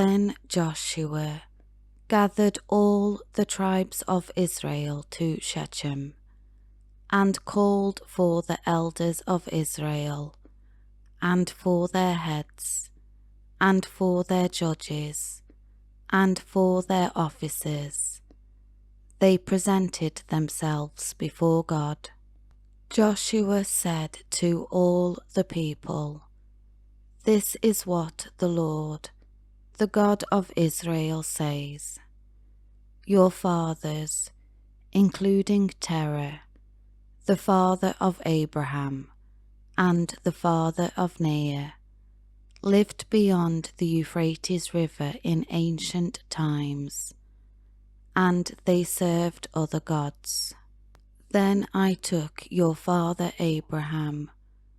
Then Joshua gathered all the tribes of Israel to Shechem, and called for the elders of Israel, and for their heads, and for their judges, and for their officers. They presented themselves before God. Joshua said to all the people, "This is what the Lord, the God of Israel, says. Your fathers, including Terah, the father of Abraham and the father of Nahor, lived beyond the Euphrates River in ancient times, and they served other gods. Then I took your father Abraham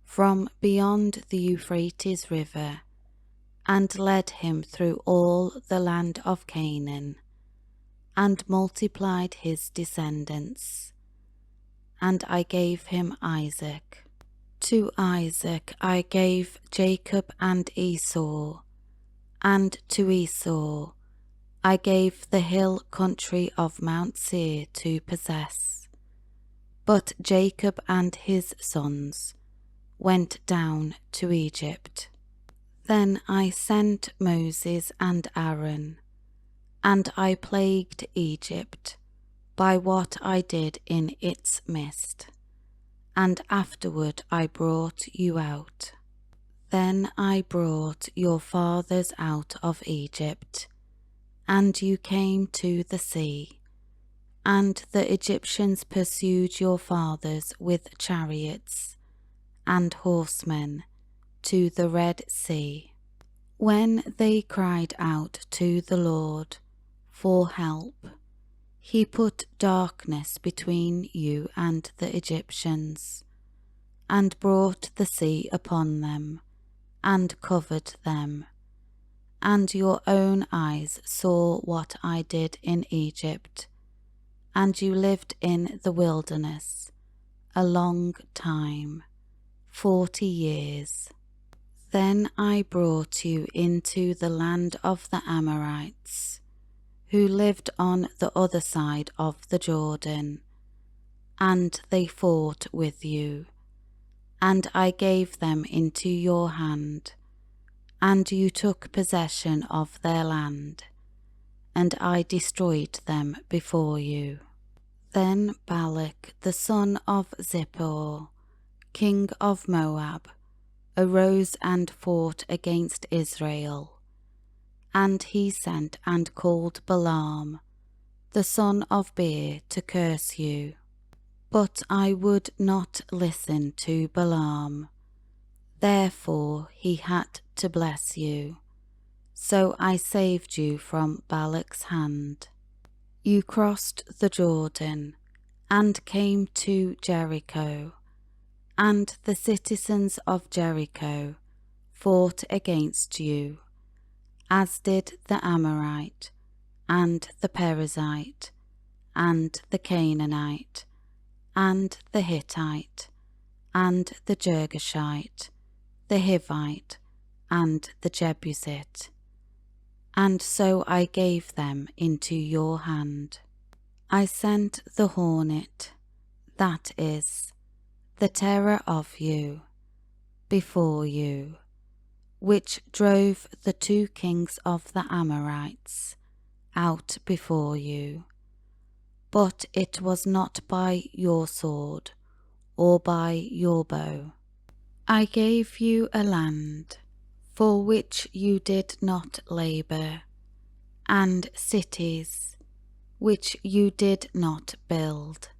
from beyond the Euphrates River and led him through all the land of Canaan, and multiplied his descendants. And I gave him Isaac. To Isaac I gave Jacob and Esau, and to Esau I gave the hill country of Mount Seir to possess. But Jacob and his sons went down to Egypt. Then I sent Moses and Aaron, and I plagued Egypt by what I did in its midst, and afterward I brought you out. Then I brought your fathers out of Egypt, and you came to the sea, and the Egyptians pursued your fathers with chariots and horsemen to the Red Sea. When they cried out to the Lord for help, he put darkness between you and the Egyptians, and brought the sea upon them, and covered them. And your own eyes saw what I did in Egypt, and you lived in the wilderness a long time, 40 years. Then I brought you into the land of the Amorites, who lived on the other side of the Jordan, and they fought with you, and I gave them into your hand, and you took possession of their land, and I destroyed them before you. Then Balak the son of Zippor, king of Moab, arose and fought against Israel, and he sent and called Balaam, the son of Beor, to curse you. But I would not listen to Balaam, therefore he had to bless you. So I saved you from Balak's hand. You crossed the Jordan and came to Jericho, and the citizens of Jericho fought against you, as did the Amorite, and the Perizzite, and the Canaanite, and the Hittite, and the Girgashite, the Hivite, and the Jebusite. And so I gave them into your hand. I sent the hornet, that is, the terror of you, before you, which drove the 2 kings of the Amorites out before you. But it was not by your sword or by your bow. I gave you a land for which you did not labour, and cities which you did not build,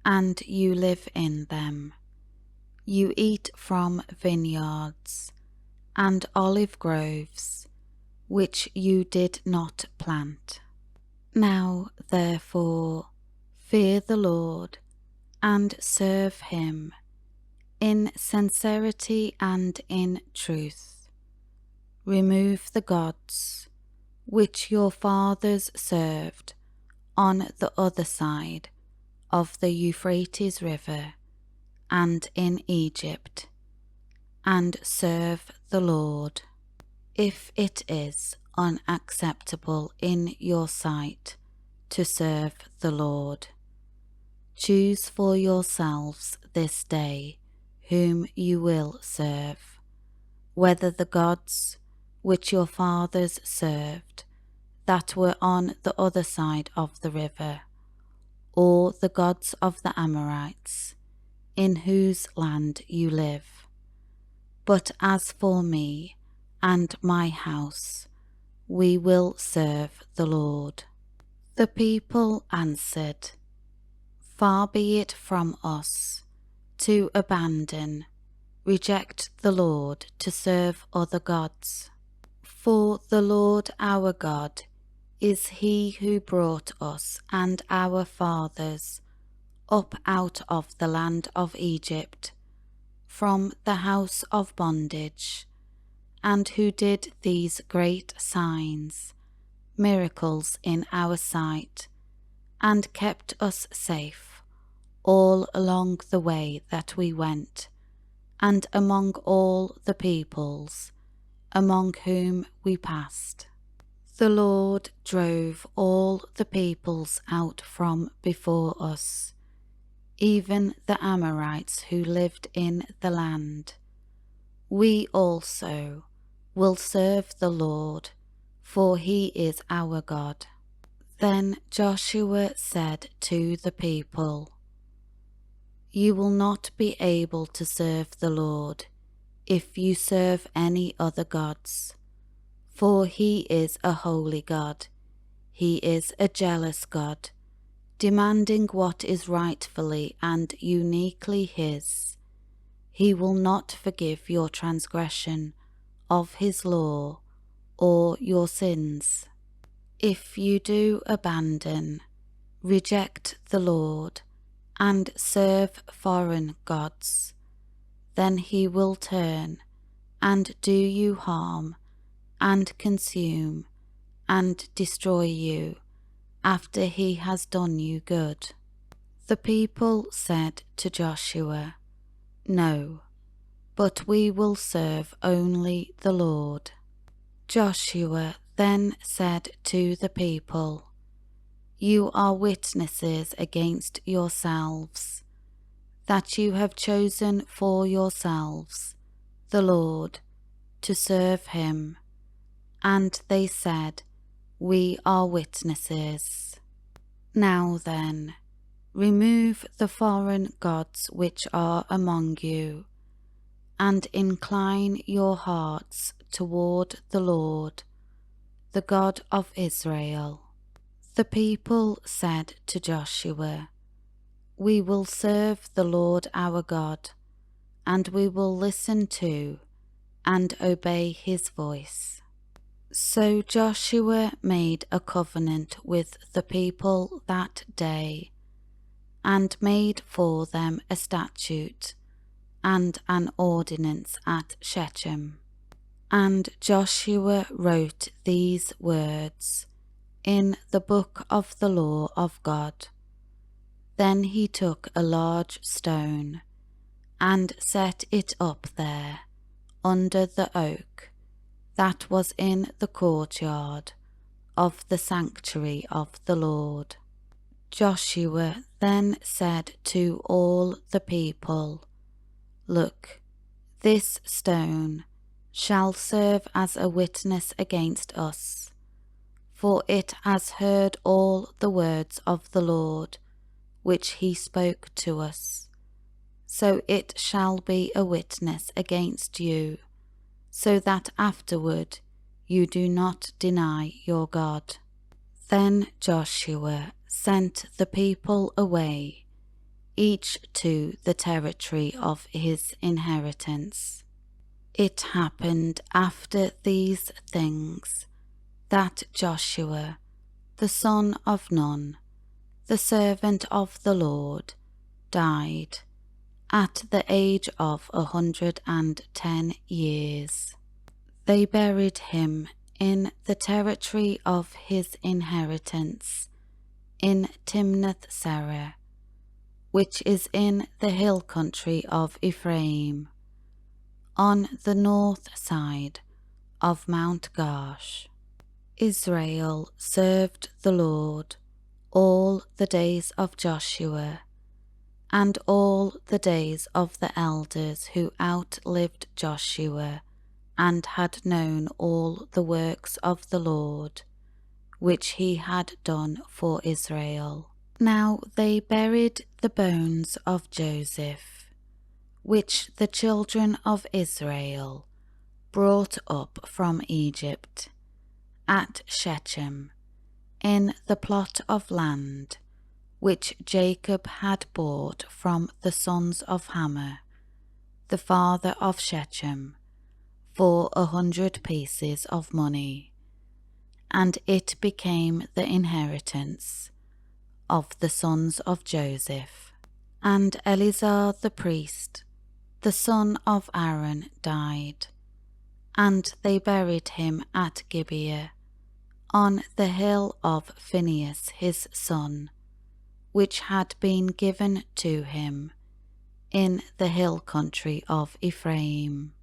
and you live in them. You eat from vineyards and olive groves which you did not plant. Now therefore fear the Lord and serve him in sincerity and in truth. Remove the gods which your fathers served on the other side of the Euphrates River and in Egypt, and serve the Lord. If it is unacceptable in your sight to serve the Lord. Choose for yourselves this day whom you will serve, whether the gods which your fathers served that were on the other side of the river, or the gods of the Amorites, in whose land you live. But as for me and my house, we will serve the Lord." The people answered, "Far be it from us to abandon, reject the Lord to serve other gods. For the Lord our God is he who brought us and our fathers up out of the land of Egypt, from the house of bondage, and who did these great signs, miracles in our sight, and kept us safe all along the way that we went, and among all the peoples among whom we passed. The Lord drove all the peoples out from before us, even the Amorites who lived in the land. We also will serve the Lord, for he is our God." Then Joshua said to the people, "You will not be able to serve the Lord if you serve any other gods, for he is a holy God. He is a jealous God, demanding what is rightfully and uniquely his. He will not forgive your transgression of his law or your sins. If you do abandon, reject the Lord, and serve foreign gods, then he will turn and do you harm and consume and destroy you after he has done you good." The people said to Joshua, "No, but we will serve only the Lord." Joshua then said to the people, "You are witnesses against yourselves, that you have chosen for yourselves the Lord to serve him." And they said, "We are witnesses." Now then, remove the foreign gods which are among you, and incline your hearts toward the Lord, the God of Israel. The people said to Joshua, "We will serve the Lord our God, and we will listen to and obey his voice." So Joshua made a covenant with the people that day, and made for them a statute and an ordinance at Shechem. And Joshua wrote these words in the book of the law of God. Then he took a large stone and set it up there under the oak that was in the courtyard of the sanctuary of the Lord. Joshua then said to all the people, "Look, this stone shall serve as a witness against us, for it has heard all the words of the Lord which he spoke to us. So it shall be a witness against you, so that afterward you do not deny your God." Then Joshua sent the people away, each to the territory of his inheritance. It happened after these things that Joshua, the son of Nun, the servant of the Lord, died at the age of 110 years. They buried him in the territory of his inheritance in Timnath-Serah, which is in the hill country of Ephraim, on the north side of Mount Gaash. Israel served the Lord all the days of Joshua, and all the days of the elders who outlived Joshua, and had known all the works of the Lord, which he had done for Israel. Now they buried the bones of Joseph, which the children of Israel brought up from Egypt, at Shechem, in the plot of land which Jacob had bought from the sons of Hamor, the father of Shechem, for 100 pieces of money, and it became the inheritance of the sons of Joseph. And Eleazar the priest, the son of Aaron, died, and they buried him at Gibeah, on the hill of Phinehas his son, which had been given to him in the hill country of Ephraim.